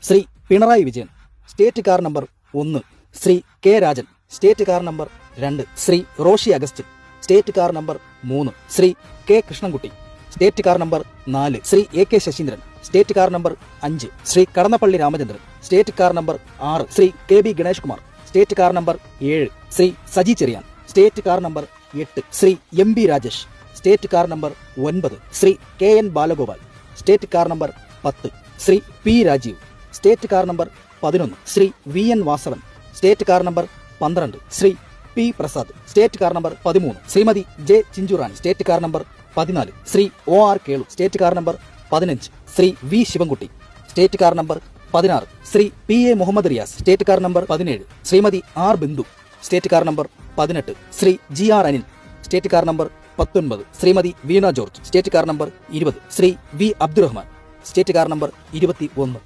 Shri Pinarayi Vijayan, state car number 1. Shri K Rajan, state car number 2. Shri Roshi Augustine, state car number 3. Shri K Krishnankutty, state car number 4. Shri A K Saseendran, state car number 5. Shri Kadannappally Ramachandran, state car number 6. Shri K B Ganesh Kumar, state car number 7. Shri Saji Cherian, state car number 8. Shri M B Rajesh, state car number 9. Shri K N Balagopal, state car number 10. Shri P Rajeev, state car number 11. Shri V N Vasavan, state car number 12. Shri P Prasad, state car number 13. Shrimati J Chinchurani, state car number 14. Shri O R Kelu, state car number 15. Shri V Sivankutty, state car number 16. Shri P A Muhammad Riyas, state car number 17. Shrimati R Bindu, state car number 18. Shri G R Anil, state car number 19. Shrimati Veena George, state car number 20. Shri V Abdurahman, state car number 21.